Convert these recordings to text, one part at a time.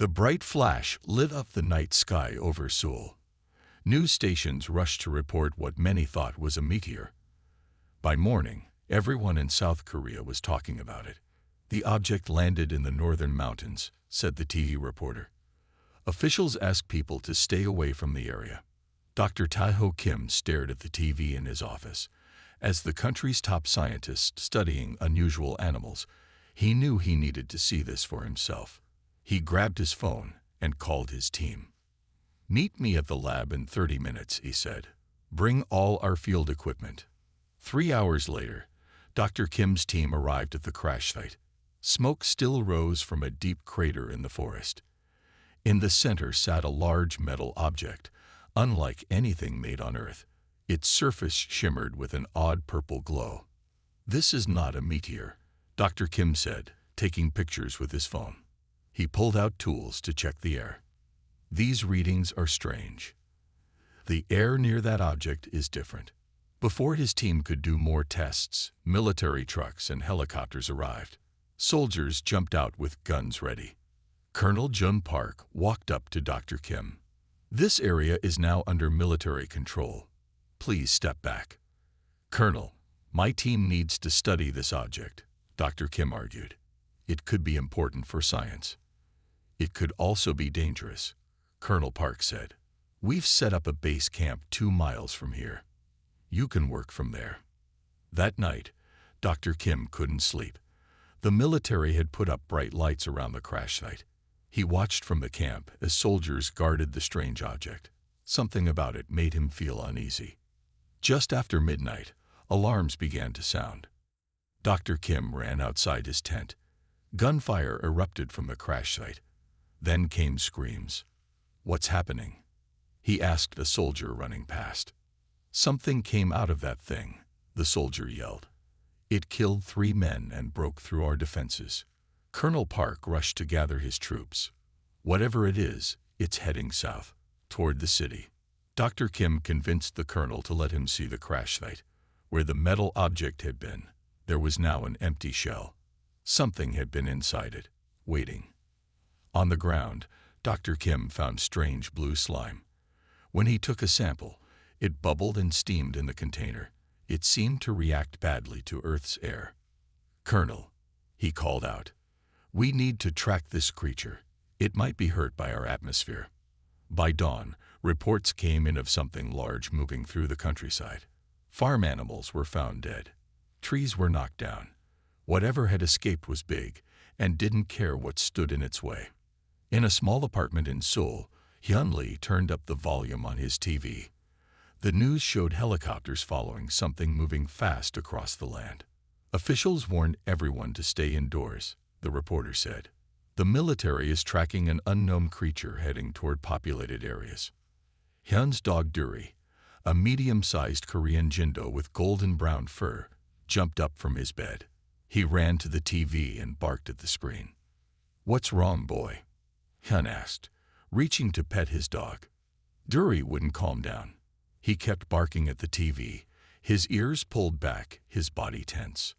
The bright flash lit up the night sky over Seoul. News stations rushed to report what many thought was a meteor. By morning, everyone in South Korea was talking about it. The object landed in the northern mountains, said the TV reporter. Officials asked people to stay away from the area. Dr. Tae-ho Kim stared at the TV in his office. As the country's top scientist studying unusual animals, he knew he needed to see this for himself. He grabbed his phone and called his team. "Meet me at the lab in 30 minutes, he said. "Bring all our field equipment." 3 hours later, Dr. Kim's team arrived at the crash site. Smoke still rose from a deep crater in the forest. In the center sat a large metal object, unlike anything made on Earth. Its surface shimmered with an odd purple glow. "This is not a meteor," Dr. Kim said, taking pictures with his phone. He pulled out tools to check the air. "These readings are strange. The air near that object is different." Before his team could do more tests, military trucks and helicopters arrived. Soldiers jumped out with guns ready. Colonel Jun Park walked up to Dr. Kim. "This area is now under military control. Please step back." "Colonel, my team needs to study this object," Dr. Kim argued. "It could be important for science. It could also be dangerous," Colonel Park said. "We've set up a base camp 2 miles from here. You can work from there." That night, Dr. Kim couldn't sleep. The military had put up bright lights around the crash site. He watched from the camp as soldiers guarded the strange object. Something about it made him feel uneasy. Just after midnight, alarms began to sound. Dr. Kim ran outside his tent. Gunfire erupted from the crash site. Then came screams. "What's happening?" he asked a soldier running past. "Something came out of that thing," the soldier yelled. "It killed 3 men and broke through our defenses." Colonel Park rushed to gather his troops. "Whatever it is, it's heading south, toward the city." Dr. Kim convinced the colonel to let him see the crash site. Where the metal object had been, there was now an empty shell. Something had been inside it, waiting. On the ground, Dr. Kim found strange blue slime. When he took a sample, it bubbled and steamed in the container. It seemed to react badly to Earth's air. "Colonel," he called out, "we need to track this creature. It might be hurt by our atmosphere." By dawn, reports came in of something large moving through the countryside. Farm animals were found dead. Trees were knocked down. Whatever had escaped was big and didn't care what stood in its way. In a small apartment in Seoul, Hyun-Lee turned up the volume on his TV. The news showed helicopters following something moving fast across the land. "Officials warned everyone to stay indoors," the reporter said. "The military is tracking an unknown creature heading toward populated areas." Hyun's dog Duri, a medium-sized Korean Jindo with golden-brown fur, jumped up from his bed. He ran to the TV and barked at the screen. "What's wrong, boy?" Hyun asked, reaching to pet his dog. Duri wouldn't calm down. He kept barking at the TV, his ears pulled back, his body tense.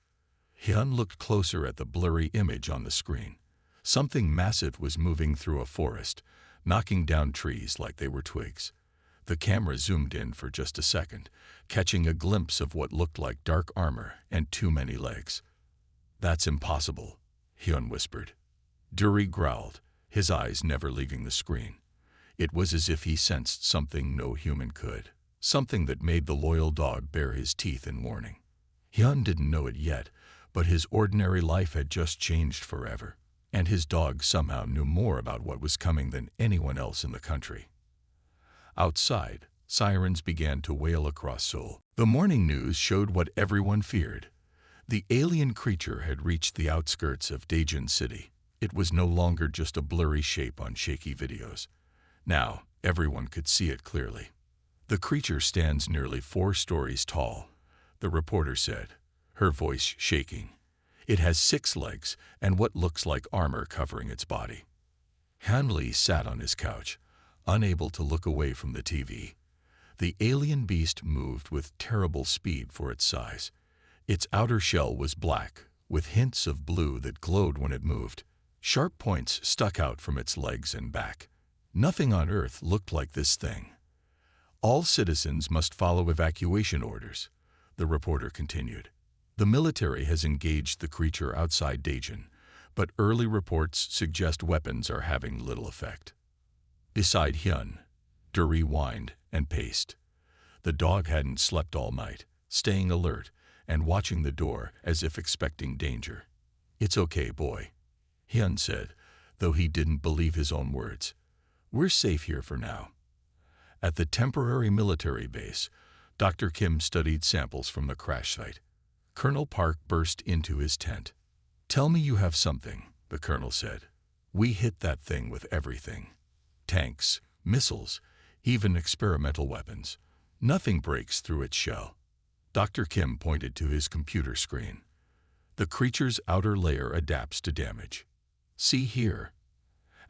Hyun looked closer at the blurry image on the screen. Something massive was moving through a forest, knocking down trees like they were twigs. The camera zoomed in for just a second, catching a glimpse of what looked like dark armor and too many legs. "That's impossible," Hyun whispered. Duri growled, his eyes never leaving the screen. It was as if he sensed something no human could, something that made the loyal dog bare his teeth in warning. Hyun didn't know it yet, but his ordinary life had just changed forever, and his dog somehow knew more about what was coming than anyone else in the country. Outside, sirens began to wail across Seoul. The morning news showed what everyone feared. The alien creature had reached the outskirts of Daejeon City. It was no longer just a blurry shape on shaky videos. Now, everyone could see it clearly. "The creature stands nearly 4 stories tall," the reporter said, her voice shaking. "It has 6 legs and what looks like armor covering its body." Hyun-Lee sat on his couch, unable to look away from the TV. The alien beast moved with terrible speed for its size. Its outer shell was black, with hints of blue that glowed when it moved. Sharp points stuck out from its legs and back. Nothing on Earth looked like this thing. All citizens must follow evacuation orders, the reporter continued. The military has engaged the creature outside Daejeon, but early reports suggest weapons are having little effect. Beside Hyun, Duri whined and paced. The dog hadn't slept all night, staying alert and watching the door as if expecting danger. "It's okay, boy," Hyun said, though he didn't believe his own words. "We're safe here for now." At the temporary military base, Dr. Kim studied samples from the crash site. Colonel Park burst into his tent. "Tell me you have something," the colonel said. "We hit that thing with everything. Tanks, missiles, even experimental weapons. Nothing breaks through its shell." Dr. Kim pointed to his computer screen. "The creature's outer layer adapts to damage. See here.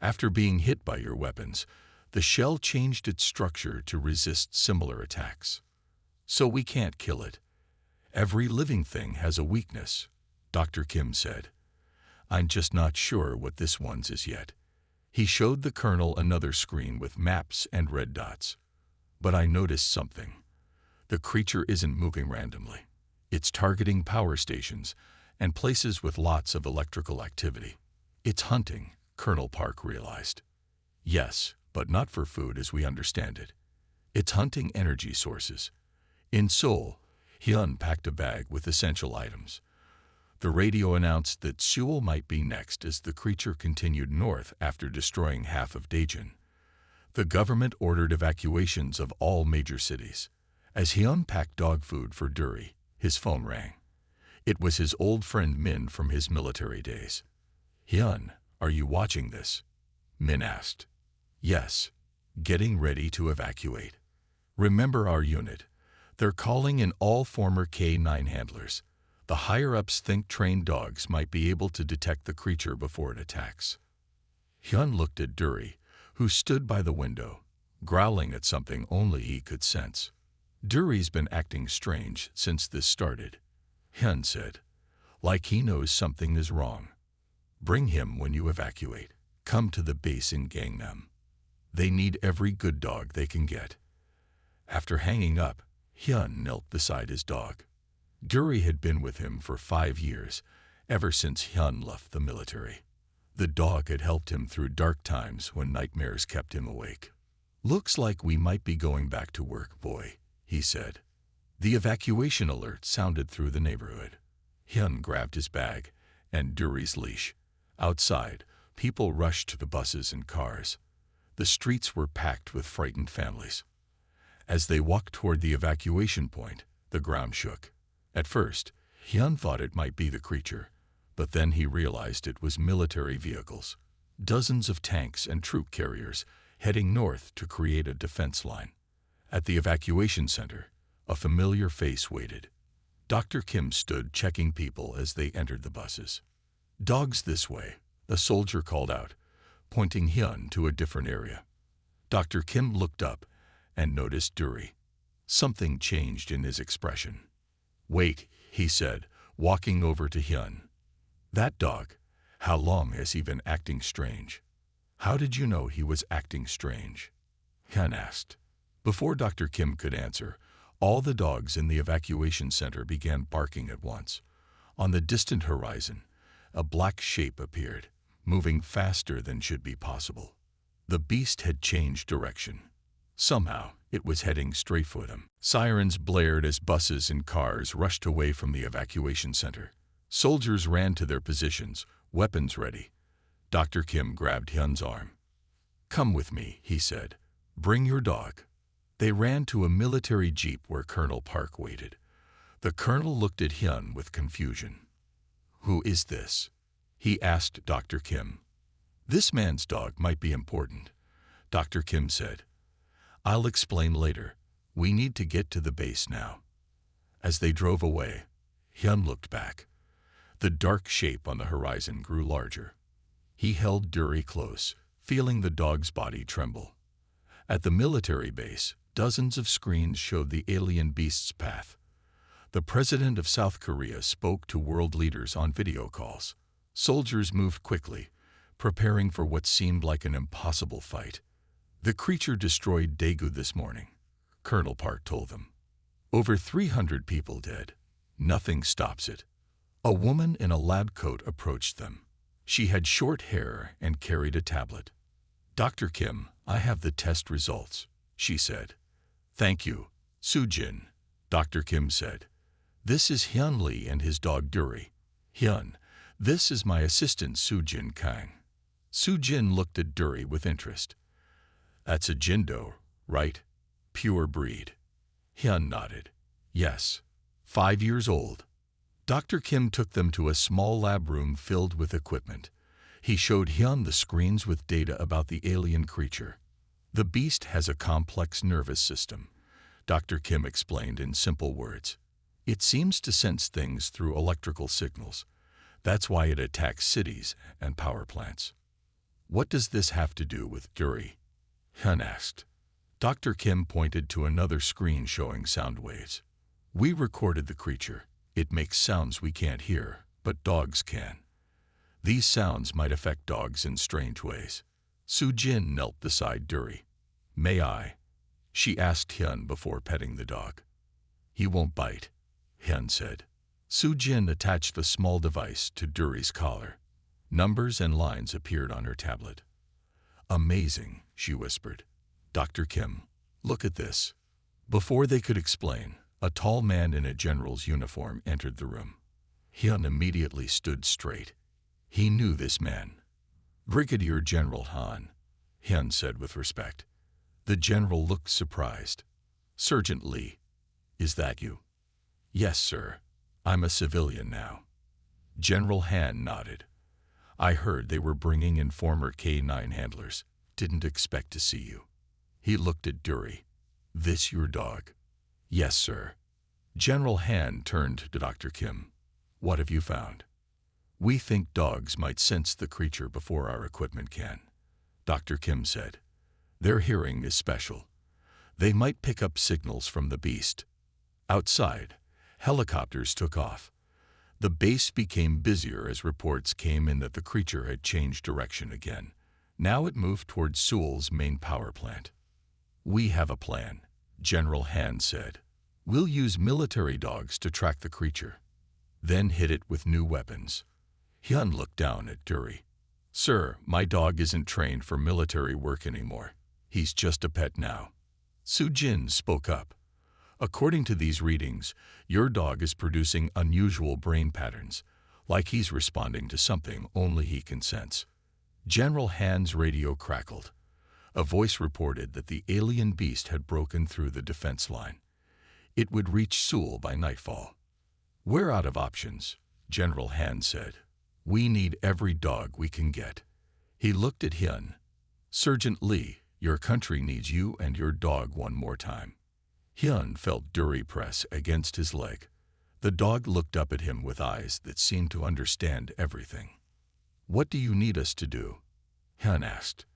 After being hit by your weapons, the shell changed its structure to resist similar attacks. So we can't kill it. Every living thing has a weakness," Dr. Kim said. "I'm just not sure what this one's is yet." He showed the colonel another screen with maps and red dots. "But I noticed something. The creature isn't moving randomly. It's targeting power stations and places with lots of electrical activity. It's hunting," Colonel Park realized. "Yes, but not for food as we understand it. It's hunting energy sources." In Seoul, Hyun packed a bag with essential items. The radio announced that Seoul might be next as the creature continued north after destroying half of Daejeon. The government ordered evacuations of all major cities. As Hyun packed dog food for Duri, his phone rang. It was his old friend Min from his military days. "Hyun, are you watching this?" Min asked. "Yes. Getting ready to evacuate. Remember our unit. They're calling in all former K-9 handlers. The higher-ups think trained dogs might be able to detect the creature before it attacks." Hyun looked at Duri, who stood by the window, growling at something only he could sense. "Duri's been acting strange since this started," Hyun said. "Like he knows something is wrong. Bring him when you evacuate. Come to the base in Gangnam. They need every good dog they can get." After hanging up, Hyun knelt beside his dog. Duri had been with him for 5 years, ever since Hyun left the military. The dog had helped him through dark times when nightmares kept him awake. "Looks like we might be going back to work, boy," he said. The evacuation alert sounded through the neighborhood. Hyun grabbed his bag and Duri's leash. Outside, people rushed to the buses and cars. The streets were packed with frightened families. As they walked toward the evacuation point, the ground shook. At first, Hyun thought it might be the creature, but then he realized it was military vehicles. Dozens of tanks and troop carriers heading north to create a defense line. At the evacuation center, a familiar face waited. Dr. Kim stood checking people as they entered the buses. "Dogs this way," a soldier called out, pointing Hyun to a different area. Dr. Kim looked up and noticed Duri. Something changed in his expression. "Wait," he said, walking over to Hyun. "That dog, how long has he been acting strange?" "How did you know he was acting strange?" Hyun asked. Before Dr. Kim could answer, all the dogs in the evacuation center began barking at once. On the distant horizon, a black shape appeared, moving faster than should be possible. The beast had changed direction. Somehow, it was heading straight for them. Sirens blared as buses and cars rushed away from the evacuation center. Soldiers ran to their positions, weapons ready. Dr. Kim grabbed Hyun's arm. "Come with me," he said. "Bring your dog." They ran to a military jeep where Colonel Park waited. The colonel looked at Hyun with confusion. "Who is this?" he asked Dr. Kim. "This man's dog might be important," Dr. Kim said. "I'll explain later. We need to get to the base now." As they drove away, Hyun looked back. The dark shape on the horizon grew larger. He held Duri close, feeling the dog's body tremble. At the military base, dozens of screens showed the alien beast's path. The president of South Korea spoke to world leaders on video calls. Soldiers moved quickly, preparing for what seemed like an impossible fight. The creature destroyed Daegu this morning, Colonel Park told them. Over 300 people dead. Nothing stops it. A woman in a lab coat approached them. She had short hair and carried a tablet. Dr. Kim, I have the test results, she said. Thank you, Soo-jin, Dr. Kim said. This is Hyun Lee and his dog Dury. Hyun, this is my assistant Soo-jin Kang. Soo-jin looked at Dury with interest. That's a Jindo, right? Pure breed. Hyun nodded. Yes. 5 years old. Dr. Kim took them to a small lab room filled with equipment. He showed Hyun the screens with data about the alien creature. The beast has a complex nervous system, Dr. Kim explained in simple words. It seems to sense things through electrical signals. That's why it attacks cities and power plants. What does this have to do with Dury? Hyun asked. Dr. Kim pointed to another screen showing sound waves. We recorded the creature. It makes sounds we can't hear, but dogs can. These sounds might affect dogs in strange ways. Soo-jin knelt beside Dury. May I? She asked Hyun before petting the dog. He won't bite, Hyun said. Soo-jin attached the small device to Dury's collar. Numbers and lines appeared on her tablet. Amazing, she whispered. Dr. Kim, look at this. Before they could explain, a tall man in a general's uniform entered the room. Hyun immediately stood straight. He knew this man. Brigadier General Han, Hyun said with respect. The general looked surprised. Sergeant Lee, is that you? Yes, sir. I'm a civilian now. General Han nodded. I heard they were bringing in former K-9 handlers. Didn't expect to see you. He looked at Dury. This your dog? Yes, sir. General Han turned to Dr. Kim. What have you found? We think dogs might sense the creature before our equipment can, Dr. Kim said. Their hearing is special. They might pick up signals from the beast. Outside, helicopters took off. The base became busier as reports came in that the creature had changed direction again. Now it moved towards Seoul's main power plant. We have a plan, General Han said. We'll use military dogs to track the creature, then hit it with new weapons. Hyun looked down at Dury. Sir, my dog isn't trained for military work anymore. He's just a pet now. Soo-jin spoke up. According to these readings, your dog is producing unusual brain patterns, like he's responding to something only he can sense. General Han's radio crackled. A voice reported that the alien beast had broken through the defense line. It would reach Seoul by nightfall. We're out of options, General Han said. We need every dog we can get. He looked at Hyun. Sergeant Lee, your country needs you and your dog one more time. Hyun felt Dury press against his leg. The dog looked up at him with eyes that seemed to understand everything. What do you need us to do? Hyun asked.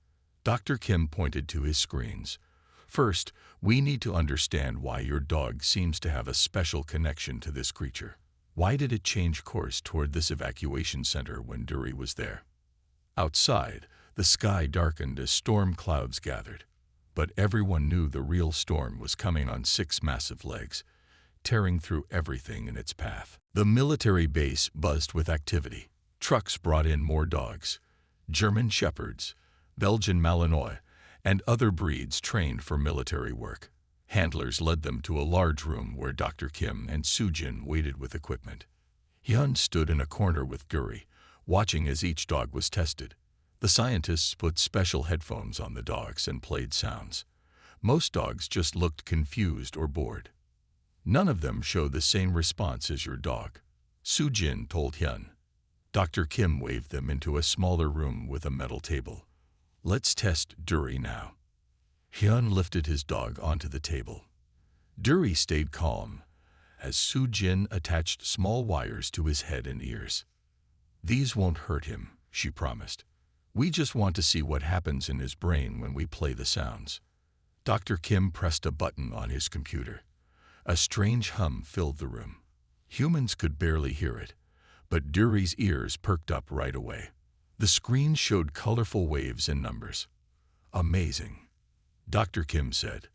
Dr. Kim pointed to his screens. First, we need to understand why your dog seems to have a special connection to this creature. Why did it change course toward this evacuation center when Dury was there? Outside, the sky darkened as storm clouds gathered. But everyone knew the real storm was coming on 6 massive legs, tearing through everything in its path. The military base buzzed with activity. Trucks brought in more dogs, German Shepherds, Belgian Malinois, and other breeds trained for military work. Handlers led them to a large room where Dr. Kim and Soo-jin waited with equipment. Hyun stood in a corner with Dury, watching as each dog was tested. The scientists put special headphones on the dogs and played sounds. Most dogs just looked confused or bored. None of them showed the same response as your dog, Soo-jin told Hyun. Dr. Kim waved them into a smaller room with a metal table. Let's test Dury now. Hyun lifted his dog onto the table. Dury stayed calm as Soo-jin attached small wires to his head and ears. These won't hurt him, she promised. We just want to see what happens in his brain when we play the sounds. Dr. Kim pressed a button on his computer. A strange hum filled the room. Humans could barely hear it, but Dury's ears perked up right away. The screen showed colorful waves and numbers. Amazing, Dr. Kim said.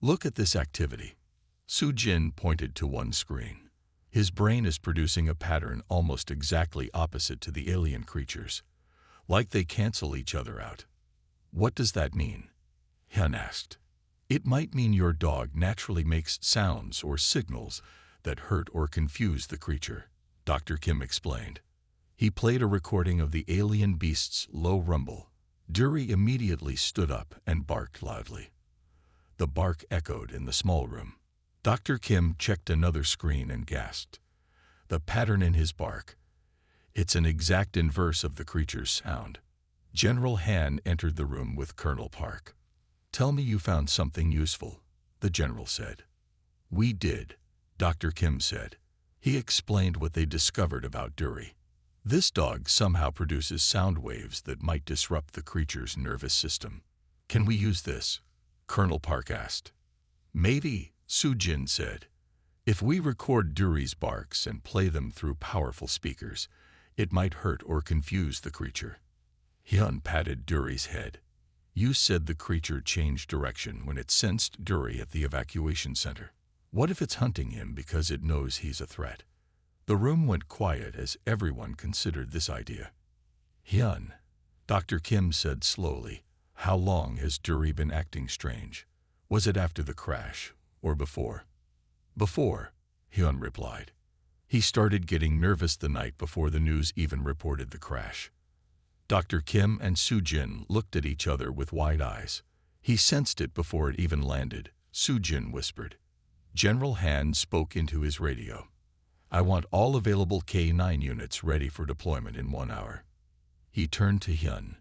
Look at this activity. Su-jin pointed to one screen. His brain is producing a pattern almost exactly opposite to the alien creatures, like they cancel each other out. What does that mean? Hyun asked. It might mean your dog naturally makes sounds or signals that hurt or confuse the creature, Dr. Kim explained. He played a recording of the alien beast's low rumble. Dury immediately stood up and barked loudly. The bark echoed in the small room. Dr. Kim checked another screen and gasped. The pattern in his bark. It's an exact inverse of the creature's sound. General Han entered the room with Colonel Park. Tell me you found something useful, the general said. We did, Dr. Kim said. He explained what they discovered about Dury. This dog somehow produces sound waves that might disrupt the creature's nervous system. Can we use this? Colonel Park asked. Maybe, Su-jin said. If we record Dury's barks and play them through powerful speakers, it might hurt or confuse the creature. Hyun patted Dury's head. You said the creature changed direction when it sensed Dury at the evacuation center. What if it's hunting him because it knows he's a threat? The room went quiet as everyone considered this idea. Hyun, Dr. Kim said slowly, how long has Dury been acting strange? Was it after the crash or before? Before, Hyun replied. He started getting nervous the night before the news even reported the crash. Dr. Kim and Su-jin looked at each other with wide eyes. He sensed it before it even landed, Su-jin whispered. General Han spoke into his radio. I want all available K-9 units ready for deployment in 1 hour. He turned to Hyun.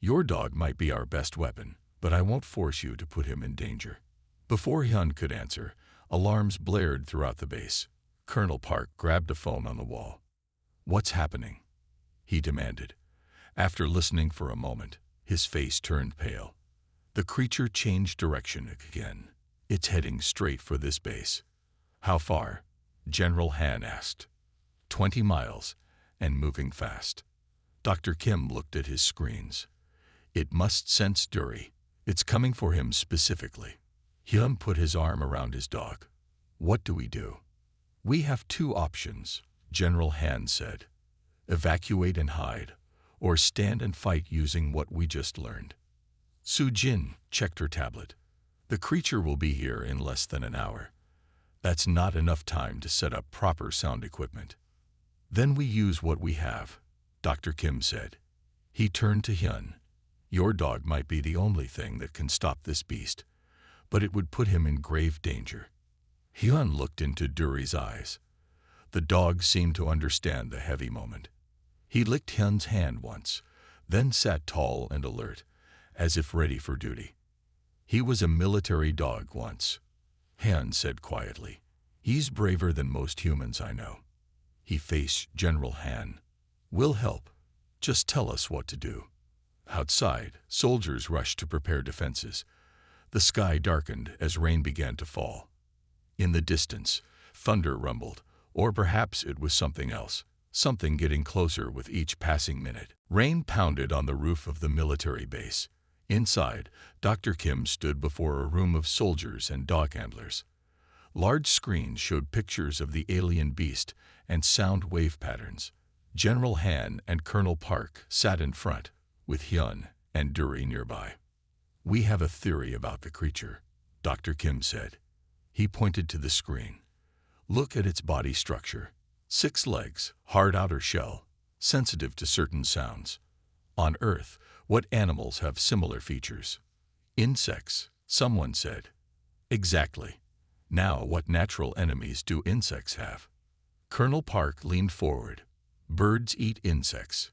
Your dog might be our best weapon, but I won't force you to put him in danger. Before Hyun could answer, alarms blared throughout the base. Colonel Park grabbed a phone on the wall. What's happening? He demanded. After listening for a moment, his face turned pale. The creature changed direction again. It's heading straight for this base. How far? General Han asked. 20 miles, and moving fast. Dr. Kim looked at his screens. It must sense Dury. It's coming for him specifically. Hyun put his arm around his dog. What do we do? We have 2 options, General Han said. Evacuate and hide, or stand and fight using what we just learned. Su-jin checked her tablet. The creature will be here in less than an hour. That's not enough time to set up proper sound equipment. Then we use what we have, Dr. Kim said. He turned to Hyun. Your dog might be the only thing that can stop this beast, but it would put him in grave danger. Hyun looked into Dury's eyes. The dog seemed to understand the heavy moment. He licked Hyun's hand once, then sat tall and alert, as if ready for duty. He was a military dog once. Hyun said quietly. He's braver than most humans I know. He faced General Han. We'll help. Just tell us what to do. Outside, soldiers rushed to prepare defenses. The sky darkened as rain began to fall. In the distance, thunder rumbled, or perhaps it was something else, something getting closer with each passing minute. Rain pounded on the roof of the military base. Inside, Dr. Kim stood before a room of soldiers and dog handlers. Large screens showed pictures of the alien beast and sound wave patterns. General Han and Colonel Park sat in front, with Hyun and Dury nearby. We have a theory about the creature, Dr. Kim said. He pointed to the screen. Look at its body structure. 6 legs, hard outer shell, sensitive to certain sounds. On Earth, what animals have similar features? Insects, someone said. Exactly. Now, what natural enemies do insects have? Colonel Park leaned forward. Birds eat insects.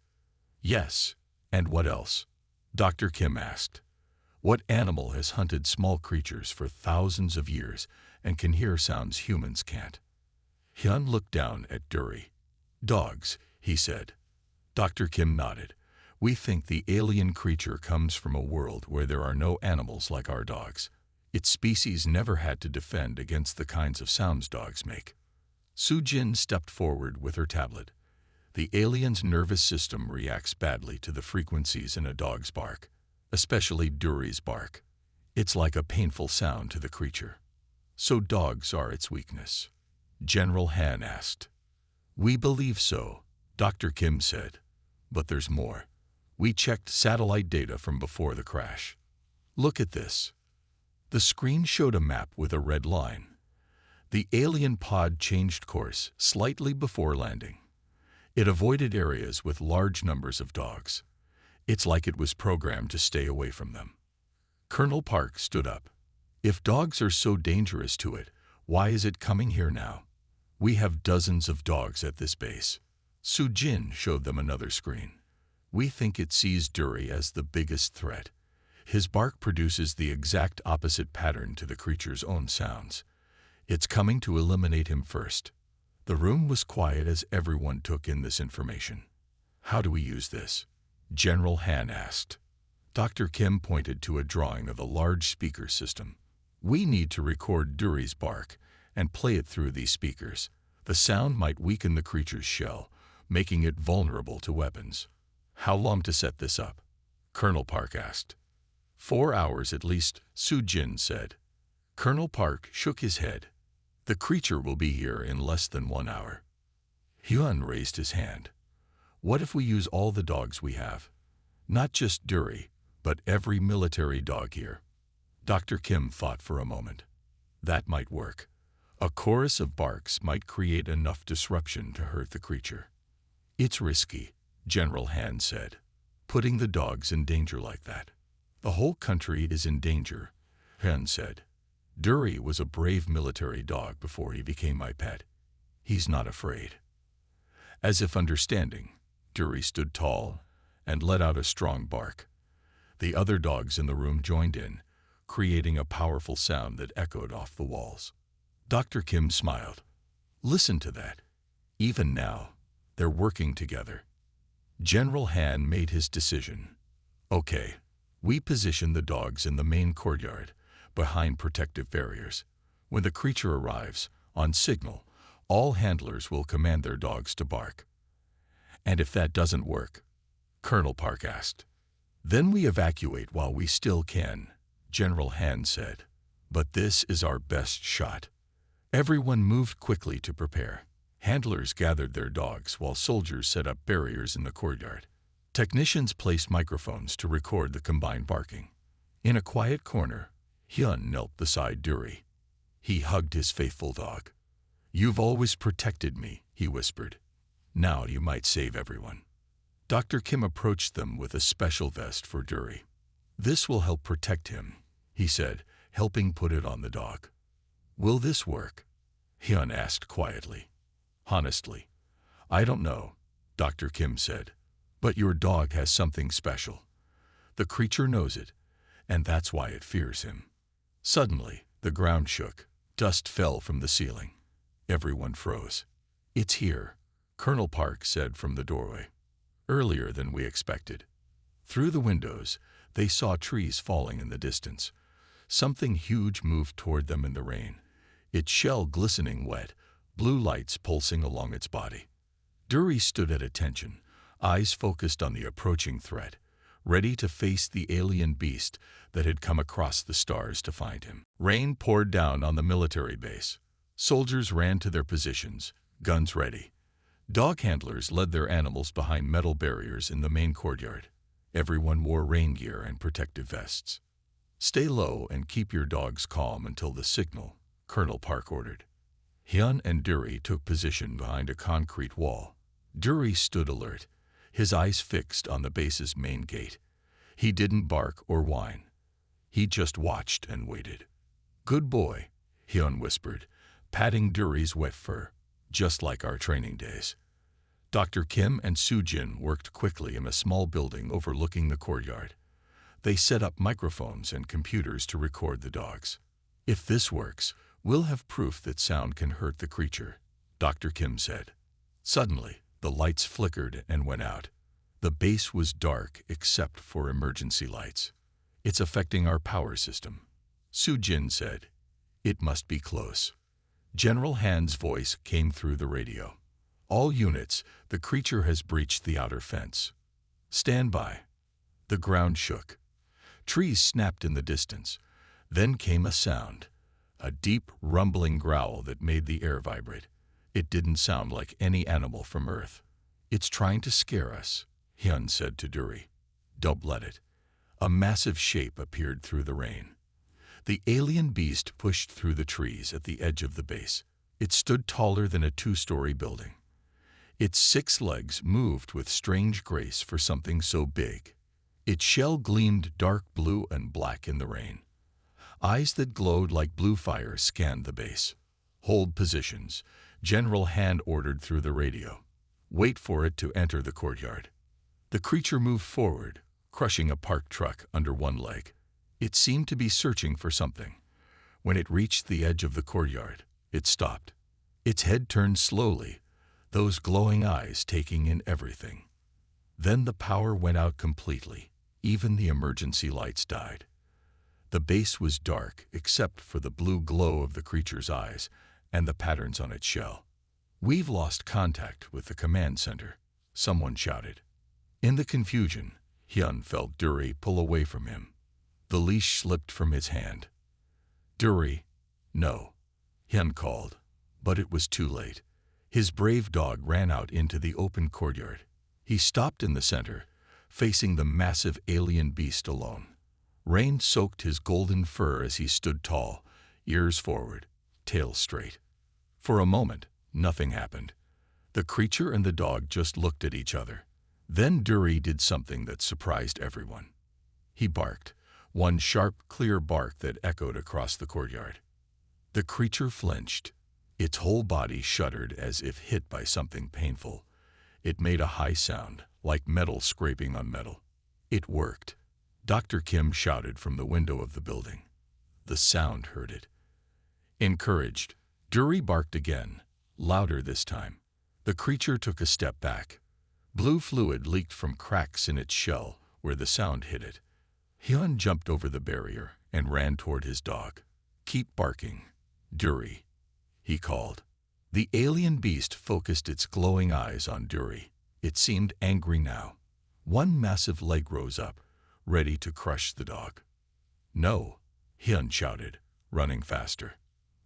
Yes, and what else? Dr. Kim asked. What animal has hunted small creatures for thousands of years and can hear sounds humans can't? Hyun looked down at Dury. Dogs, he said. Dr. Kim nodded. We think the alien creature comes from a world where there are no animals like our dogs. Its species never had to defend against the kinds of sounds dogs make. Su-jin stepped forward with her tablet. The alien's nervous system reacts badly to the frequencies in a dog's bark, especially Dury's bark. It's like a painful sound to the creature. So dogs are its weakness? General Han asked. We believe so, Dr. Kim said. But there's more. We checked satellite data from before the crash. Look at this. The screen showed a map with a red line. The alien pod changed course slightly before landing. It avoided areas with large numbers of dogs. It's like it was programmed to stay away from them. Colonel Park stood up. If dogs are so dangerous to it, why is it coming here now? We have dozens of dogs at this base. Su Jin showed them another screen. We think it sees Dury as the biggest threat. His bark produces the exact opposite pattern to the creature's own sounds. It's coming to eliminate him first. The room was quiet as everyone took in this information. How do we use this? General Han asked. Dr. Kim pointed to a drawing of a large speaker system. We need to record Dury's bark and play it through these speakers. The sound might weaken the creature's shell, making it vulnerable to weapons. How long to set this up? Colonel Park asked. 4 hours at least, Su Jin said. Colonel Park shook his head. The creature will be here in less than 1 hour. Hyun raised his hand. What if we use all the dogs we have? Not just Dury, but every military dog here. Dr. Kim thought for a moment. That might work. A chorus of barks might create enough disruption to hurt the creature. It's risky, General Han said. Putting the dogs in danger like that. The whole country is in danger, Han said. Dury was a brave military dog before he became my pet. He's not afraid. As if understanding, Dury stood tall and let out a strong bark. The other dogs in the room joined in, creating a powerful sound that echoed off the walls. Dr. Kim smiled. Listen to that. Even now, they're working together. General Han made his decision. Okay, we position the dogs in the main courtyard, behind protective barriers. When the creature arrives, on signal, all handlers will command their dogs to bark. And if that doesn't work? Colonel Park asked. Then we evacuate while we still can, General Han said. But this is our best shot. Everyone moved quickly to prepare. Handlers gathered their dogs while soldiers set up barriers in the courtyard. Technicians placed microphones to record the combined barking. In a quiet corner, Hyun knelt beside Dury. He hugged his faithful dog. You've always protected me, he whispered. Now you might save everyone. Dr. Kim approached them with a special vest for Dury. This will help protect him, he said, helping put it on the dog. Will this work? Hyun asked quietly. Honestly, I don't know, Dr. Kim said. But your dog has something special. The creature knows it, and that's why it fears him. Suddenly, the ground shook. Dust fell from the ceiling. Everyone froze. It's here, Colonel Park said from the doorway. Earlier than we expected. Through the windows, they saw trees falling in the distance. Something huge moved toward them in the rain, its shell glistening wet, blue lights pulsing along its body. Dury stood at attention, eyes focused on the approaching threat, ready to face the alien beast that had come across the stars to find him. Rain poured down on the military base. Soldiers ran to their positions, guns ready. Dog handlers led their animals behind metal barriers in the main courtyard. Everyone wore rain gear and protective vests. Stay low and keep your dogs calm until the signal, Colonel Park ordered. Hyun and Dury took position behind a concrete wall. Dury stood alert, his eyes fixed on the base's main gate. He didn't bark or whine. He just watched and waited. Good boy, Hyun whispered, patting Dury's wet fur, just like our training days. Dr. Kim and Su Jin worked quickly in a small building overlooking the courtyard. They set up microphones and computers to record the dogs. If this works, we'll have proof that sound can hurt the creature, Dr. Kim said. Suddenly, the lights flickered and went out. The base was dark except for emergency lights. It's affecting our power system, Su Jin said. It must be close. General Han's voice came through the radio. All units, the creature has breached the outer fence. Stand by. The ground shook. Trees snapped in the distance. Then came a sound, a deep, rumbling growl that made the air vibrate. It didn't sound like any animal from Earth. "It's trying to scare us," Hyun said to Duri. "Don't let it." A massive shape appeared through the rain. The alien beast pushed through the trees at the edge of the base. It stood taller than a two-story building. Its 6 legs moved with strange grace for something so big. Its shell gleamed dark blue and black in the rain. Eyes that glowed like blue fire scanned the base. "Hold positions," General Hand ordered through the radio. "Wait for it to enter the courtyard." The creature moved forward, crushing a parked truck under one leg. It seemed to be searching for something. When it reached the edge of the courtyard, it stopped. Its head turned slowly, those glowing eyes taking in everything. Then the power went out completely. Even the emergency lights died. The base was dark except for the blue glow of the creature's eyes and the patterns on its shell. "We've lost contact with the command center," someone shouted. In the confusion, Hyun felt Duri pull away from him. The leash slipped from his hand. "Duri, no," Hyun called, but it was too late. His brave dog ran out into the open courtyard. He stopped in the center, facing the massive alien beast alone. Rain soaked his golden fur as he stood tall, ears forward, tail straight. For a moment, nothing happened. The creature and the dog just looked at each other. Then Duri did something that surprised everyone. He barked, one sharp, clear bark that echoed across the courtyard. The creature flinched. Its whole body shuddered as if hit by something painful. It made a high sound, like metal scraping on metal. It worked. Dr. Kim shouted from the window of the building. The sound heard it. Encouraged, Duri barked again, louder this time. The creature took a step back. Blue fluid leaked from cracks in its shell where the sound hit it. Hyun jumped over the barrier and ran toward his dog. "Keep barking, Duri," he called. The alien beast focused its glowing eyes on Duri. It seemed angry now. One massive leg rose up, ready to crush the dog. "No," Hyun shouted, running faster.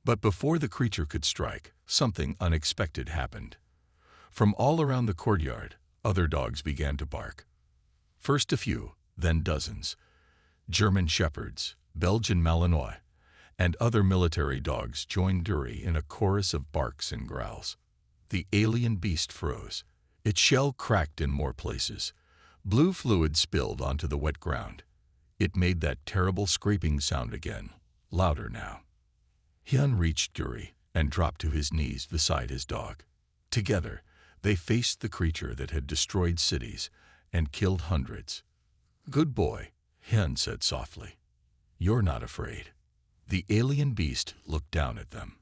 But before the creature could strike, something unexpected happened. From all around the courtyard, other dogs began to bark. First a few, then dozens. German shepherds, Belgian Malinois, and other military dogs joined Duri in a chorus of barks and growls. The alien beast froze. Its shell cracked in more places. Blue fluid spilled onto the wet ground. It made that terrible scraping sound again, louder now. Hyun reached Duri and dropped to his knees beside his dog. Together, they faced the creature that had destroyed cities and killed hundreds. "Good boy," Hyun said softly. "You're not afraid." The alien beast looked down at them.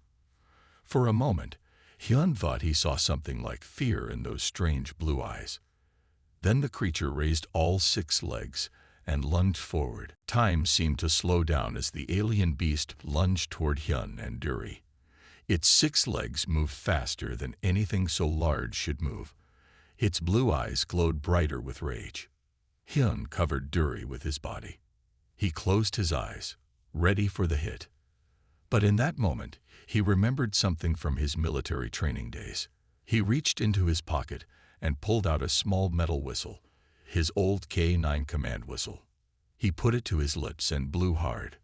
For a moment, Hyun thought he saw something like fear in those strange blue eyes. Then the creature raised all 6 legs and lunged forward. Time seemed to slow down as the alien beast lunged toward Hyun and Duri. Its 6 legs moved faster than anything so large should move. Its blue eyes glowed brighter with rage. Hyun covered Duri with his body. He closed his eyes, ready for the hit. But in that moment, he remembered something from his military training days. He reached into his pocket and pulled out a small metal whistle, his old K-9 command whistle. He put it to his lips and blew hard.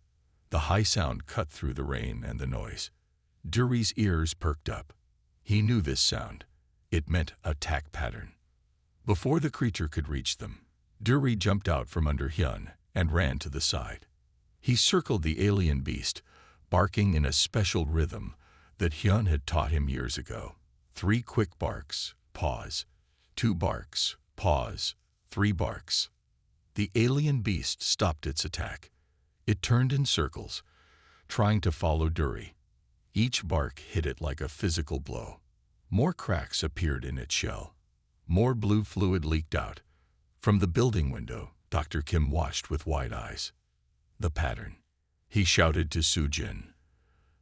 The high sound cut through the rain and the noise. Duri's ears perked up. He knew this sound. It meant attack pattern. Before the creature could reach them, Duri jumped out from under Hyun and ran to the side. He circled the alien beast, barking in a special rhythm that Hyun had taught him years ago. 3 quick barks, pause. 2 barks, pause. 3 barks. The alien beast stopped its attack. It turned in circles, trying to follow Duri. Each bark hit it like a physical blow. More cracks appeared in its shell. More blue fluid leaked out. From the building window, Dr. Kim watched with wide eyes. "The pattern," he shouted to Soo-jin.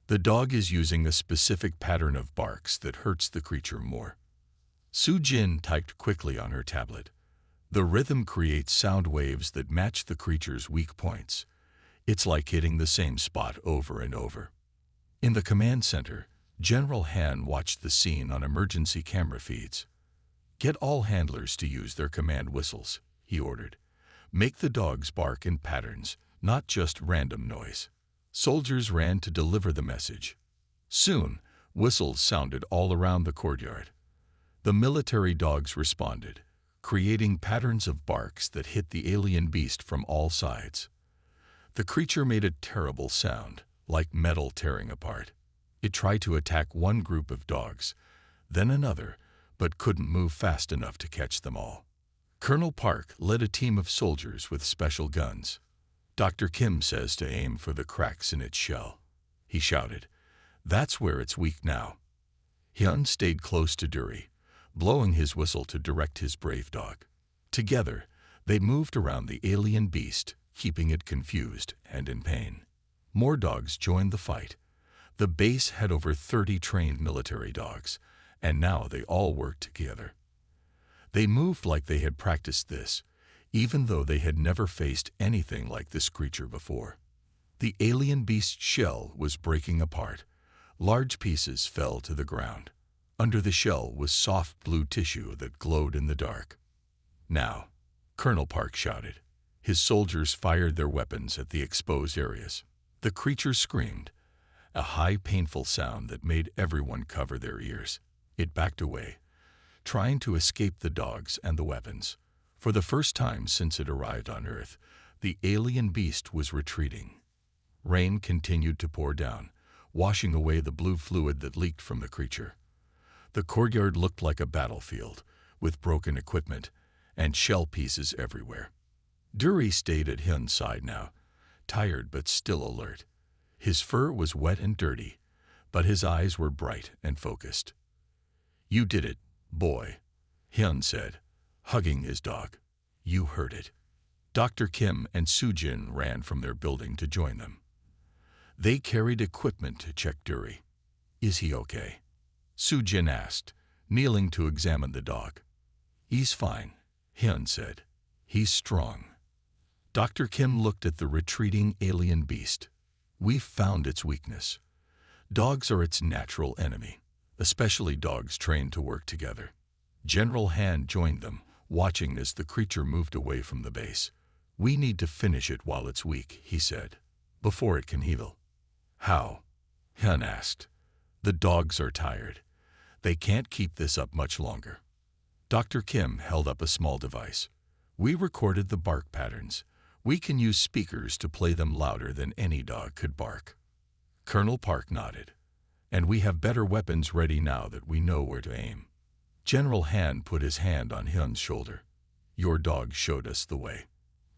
"The dog is using a specific pattern of barks that hurts the creature more." Su Jin typed quickly on her tablet. The rhythm creates sound waves that match the creature's weak points. It's like hitting the same spot over and over. In the command center, General Han watched the scene on emergency camera feeds. "Get all handlers to use their command whistles," he ordered. "Make the dogs bark in patterns, not just random noise." Soldiers ran to deliver the message. Soon, whistles sounded all around the courtyard. The military dogs responded, creating patterns of barks that hit the alien beast from all sides. The creature made a terrible sound, like metal tearing apart. It tried to attack one group of dogs, then another, but couldn't move fast enough to catch them all. Colonel Park led a team of soldiers with special guns. "Dr. Kim says to aim for the cracks in its shell," he shouted. "That's where it's weak now." Hyun stayed close to Dury, blowing his whistle to direct his brave dog. Together, they moved around the alien beast, keeping it confused and in pain. More dogs joined the fight. The base had over 30 trained military dogs, and now they all worked together. They moved like they had practiced this, even though they had never faced anything like this creature before. The alien beast's shell was breaking apart. Large pieces fell to the ground. Under the shell was soft blue tissue that glowed in the dark. "Now," Colonel Park shouted. His soldiers fired their weapons at the exposed areas. The creature screamed, a high, painful sound that made everyone cover their ears. It backed away, trying to escape the dogs and the weapons. For the first time since it arrived on Earth, the alien beast was retreating. Rain continued to pour down, washing away the blue fluid that leaked from the creature. The courtyard looked like a battlefield, with broken equipment and shell pieces everywhere. Dury stayed at Hyun's side now, tired but still alert. His fur was wet and dirty, but his eyes were bright and focused. "You did it, boy," Hyun said, hugging his dog. "You heard it." Dr. Kim and Soo-jin ran from their building to join them. They carried equipment to check Dury. "Is he okay?" Soo-jin asked, kneeling to examine the dog. "He's fine," Hyun said. "He's strong." Dr. Kim looked at the retreating alien beast. "We've found its weakness. Dogs are its natural enemy, especially dogs trained to work together." General Han joined them, watching as the creature moved away from the base. "We need to finish it while it's weak," he said, "before it can heal." "How?" Hyun asked. "The dogs are tired. They can't keep this up much longer." Dr. Kim held up a small device. "We recorded the bark patterns. We can use speakers to play them louder than any dog could bark." Colonel Park nodded. "And we have better weapons ready now that we know where to aim." General Han put his hand on Hyun's shoulder. "Your dog showed us the way.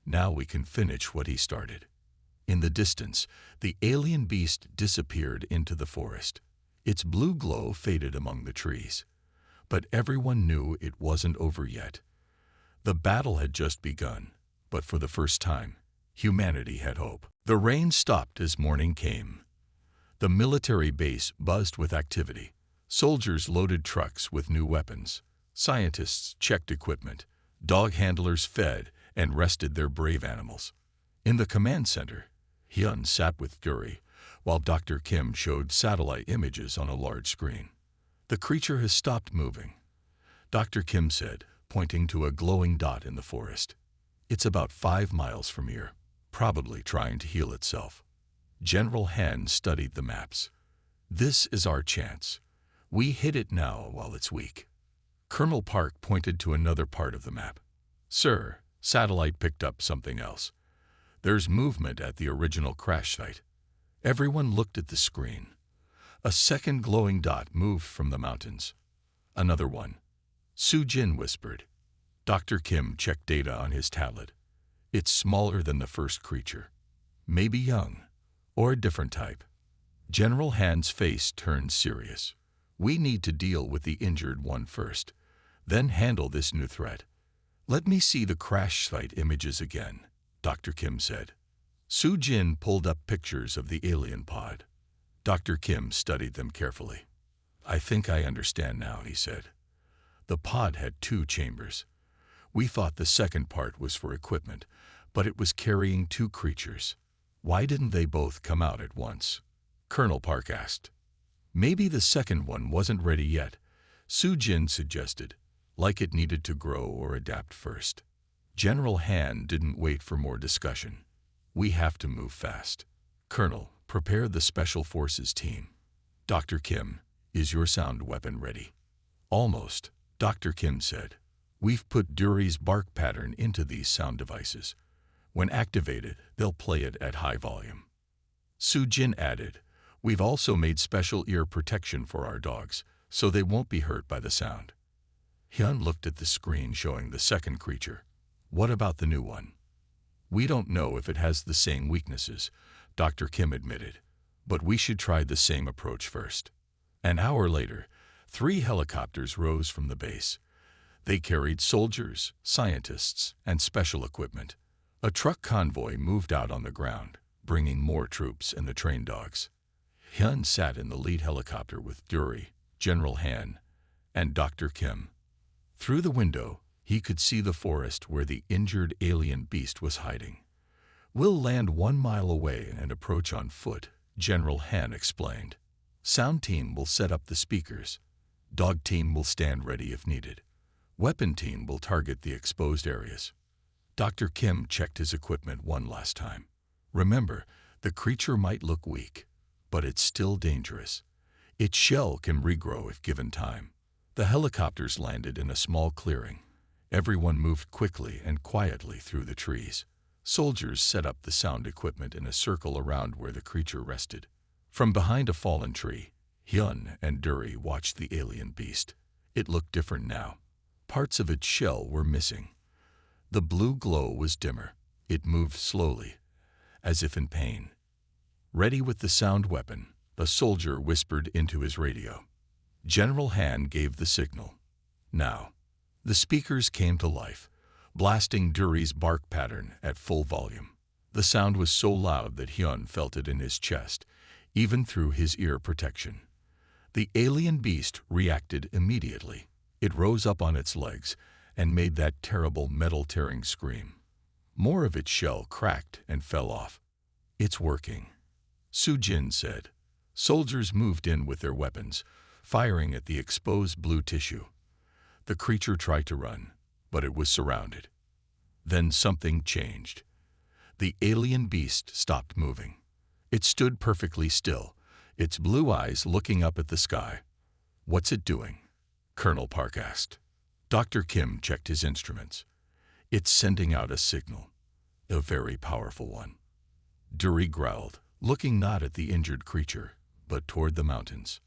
Now we can finish what he started." In the distance, the alien beast disappeared into the forest. Its blue glow faded among the trees. But everyone knew it wasn't over yet. The battle had just begun, but for the first time, humanity had hope. The rain stopped as morning came. The military base buzzed with activity. Soldiers loaded trucks with new weapons. Scientists checked equipment. Dog handlers fed and rested their brave animals. In the command center, Hyun sat with Dury, while Dr. Kim showed satellite images on a large screen. "The creature has stopped moving," Dr. Kim said, pointing to a glowing dot in the forest. "It's about 5 miles from here, probably trying to heal itself." General Han studied the maps. "This is our chance. We hit it now while it's weak." Colonel Park pointed to another part of the map. "Sir, satellite picked up something else. There's movement at the original crash site." Everyone looked at the screen. A second glowing dot moved from the mountains. "Another one," Soo-jin whispered. Dr. Kim checked data on his tablet. "It's smaller than the first creature. Maybe young, or a different type." General Han's face turned serious. "We need to deal with the injured one first, then handle this new threat." "Let me see the crash site images again," Dr. Kim said. Soo-jin pulled up pictures of the alien pod. Dr. Kim studied them carefully. "I think I understand now," he said. The pod had 2 chambers. We thought the second part was for equipment, but it was carrying 2 creatures. Why didn't they both come out at once? Colonel Park asked. Maybe the second one wasn't ready yet, Su Jin suggested, like it needed to grow or adapt first. General Han didn't wait for more discussion. We have to move fast. Colonel, prepare the Special Forces team. Dr. Kim, is your sound weapon ready? Almost, Dr. Kim said. We've put Duri's bark pattern into these sound devices. When activated, they'll play it at high volume. Su Jin added, we've also made special ear protection for our dogs, so they won't be hurt by the sound. Hyun looked at the screen showing the second creature. What about the new one? We don't know if it has the same weaknesses, Dr. Kim admitted, but we should try the same approach first. An hour later, 3 helicopters rose from the base. They carried soldiers, scientists, and special equipment. A truck convoy moved out on the ground, bringing more troops and the trained dogs. Hyun sat in the lead helicopter with Duri, General Han, and Dr. Kim. Through the window, he could see the forest where the injured alien beast was hiding. We'll land 1 mile away and approach on foot, General Han explained. Sound team will set up the speakers. Dog team will stand ready if needed. Weapon team will target the exposed areas. Dr. Kim checked his equipment one last time. Remember, the creature might look weak, but it's still dangerous. Its shell can regrow if given time. The helicopters landed in a small clearing. Everyone moved quickly and quietly through the trees. Soldiers set up the sound equipment in a circle around where the creature rested. From behind a fallen tree, Hyun and Duri watched the alien beast. It looked different now. Parts of its shell were missing. The blue glow was dimmer. It moved slowly, as if in pain. Ready with the sound weapon, a soldier whispered into his radio. General Han gave the signal. Now, the speakers came to life, blasting Duri's bark pattern at full volume. The sound was so loud that Hyun felt it in his chest, even through his ear protection. The alien beast reacted immediately. It rose up on its legs and made that terrible metal-tearing scream. More of its shell cracked and fell off. It's working, Su Jin said. Soldiers moved in with their weapons, firing at the exposed blue tissue. The creature tried to run, but it was surrounded. Then something changed. The alien beast stopped moving. It stood perfectly still, its blue eyes looking up at the sky. What's it doing? Colonel Park asked. Dr. Kim checked his instruments. It's sending out a signal, a very powerful one. Duri growled, looking not at the injured creature, but toward the mountains.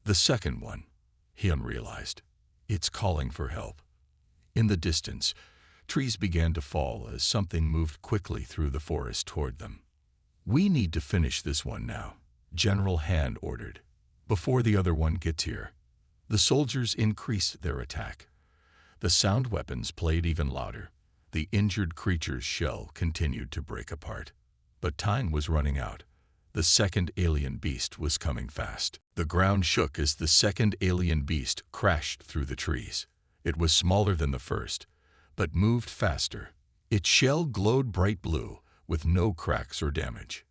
The second one, Hyun realized. It's calling for help. In the distance, trees began to fall as something moved quickly through the forest toward them. We need to finish this one now, General Han ordered, before the other one gets here. The soldiers increased their attack. The sound weapons played even louder. The injured creature's shell continued to break apart. But time was running out. The second alien beast was coming fast. The ground shook as the second alien beast crashed through the trees. It was smaller than the first, but moved faster. Its shell glowed bright blue, with no cracks or damage.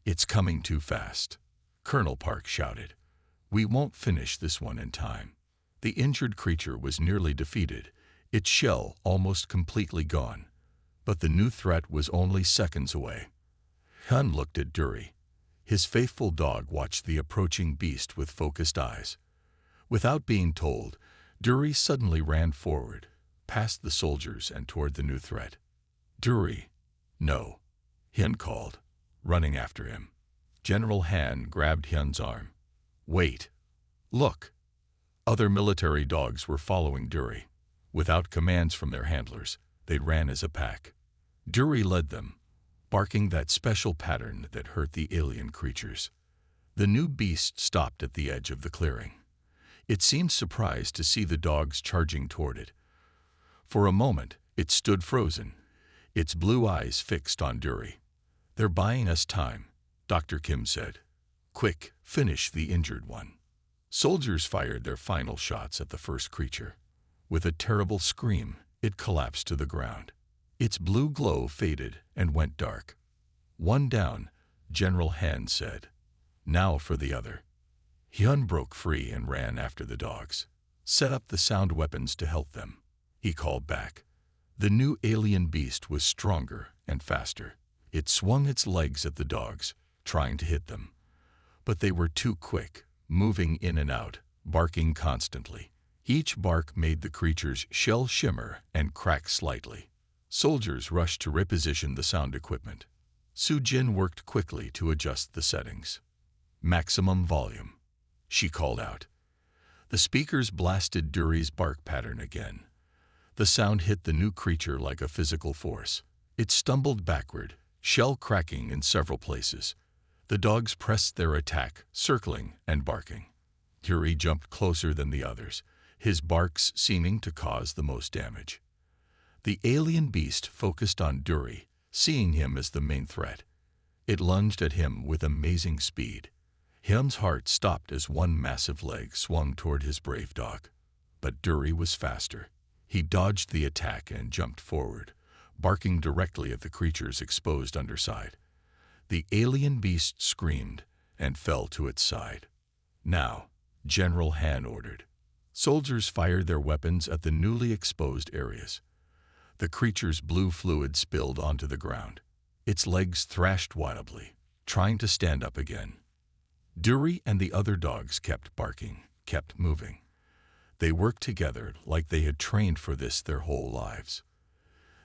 It's coming too fast, Colonel Park shouted. We won't finish this one in time. The injured creature was nearly defeated, its shell almost completely gone. But the new threat was only seconds away. Hyun looked at Duri. His faithful dog watched the approaching beast with focused eyes. Without being told, Duri suddenly ran forward, past the soldiers and toward the new threat. Duri, no, Hyun called, running after him. General Han grabbed Hyun's arm. Wait. Look. Other military dogs were following Duri. Without commands from their handlers, they ran as a pack. Duri led them, barking that special pattern that hurt the alien creatures. The new beast stopped at the edge of the clearing. It seemed surprised to see the dogs charging toward it. For a moment, it stood frozen, its blue eyes fixed on Duri. They're buying us time, Dr. Kim said. Quick, finish the injured one. Soldiers fired their final shots at the first creature. With a terrible scream, it collapsed to the ground. Its blue glow faded and went dark. "One down," General Han said. "Now for the other." Hyun broke free and ran after the dogs. "Set up the sound weapons to help them," he called back. The new alien beast was stronger and faster. It swung its legs at the dogs, trying to hit them. But they were too quick, moving in and out, barking constantly. Each bark made the creature's shell shimmer and crack slightly. Soldiers rushed to reposition the sound equipment. Soo-jin worked quickly to adjust the settings. "Maximum volume," she called out. The speakers blasted Duri's bark pattern again. The sound hit the new creature like a physical force. It stumbled backward, shell cracking in several places. The dogs pressed their attack, circling and barking. Duri jumped closer than the others, his barks seeming to cause the most damage. The alien beast focused on Duri, seeing him as the main threat. It lunged at him with amazing speed. Hyun's heart stopped as one massive leg swung toward his brave dog. But Duri was faster. He dodged the attack and jumped forward, barking directly at the creature's exposed underside. The alien beast screamed and fell to its side. "Now," General Han ordered. Soldiers fired their weapons at the newly exposed areas. The creature's blue fluid spilled onto the ground. Its legs thrashed wildly, trying to stand up again. Duri and the other dogs kept barking, kept moving. They worked together like they had trained for this their whole lives.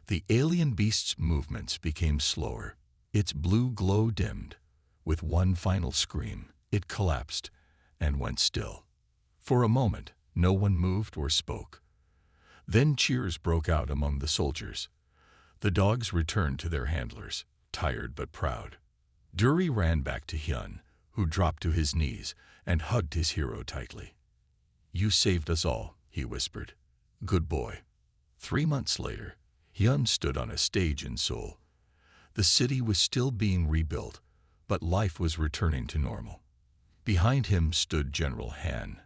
The alien beast's movements became slower. Its blue glow dimmed. With one final scream, it collapsed and went still. For a moment, no one moved or spoke. Then cheers broke out among the soldiers. The dogs returned to their handlers, tired but proud. Duri ran back to Hyun, who dropped to his knees and hugged his hero tightly. "You saved us all," he whispered. "Good boy." 3 months later, Hyun stood on a stage in Seoul. The city was still being rebuilt, but life was returning to normal. Behind him stood General Han,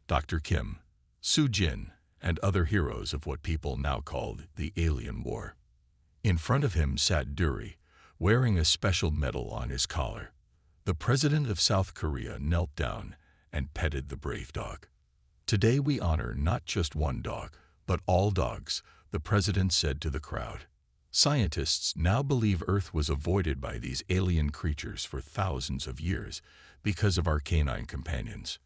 Dr. Kim, Soo-jin, and other heroes of what people now called the Alien War. In front of him sat Duri, wearing a special medal on his collar. The president of South Korea knelt down and petted the brave dog. "Today we honor not just one dog, but all dogs," the president said to the crowd. Scientists now believe Earth was avoided by these alien creatures for thousands of years because of our canine companions.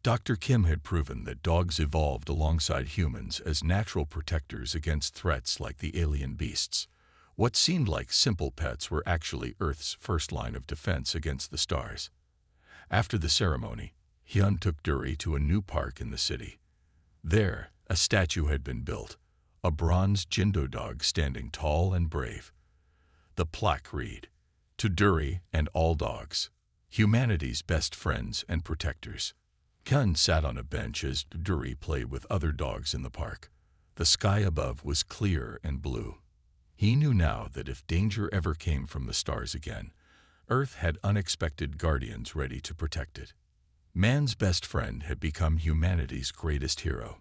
Dr. Kim had proven that dogs evolved alongside humans as natural protectors against threats like the alien beasts. What seemed like simple pets were actually Earth's first line of defense against the stars. After the ceremony, Hyun took Duri to a new park in the city. There, a statue had been built, a bronze Jindo dog standing tall and brave. The plaque read, "To Duri and all dogs, humanity's best friends and protectors." Hyun sat on a bench as Duri played with other dogs in the park. The sky above was clear and blue. He knew now that if danger ever came from the stars again, Earth had unexpected guardians ready to protect it. Man's best friend had become humanity's greatest hero.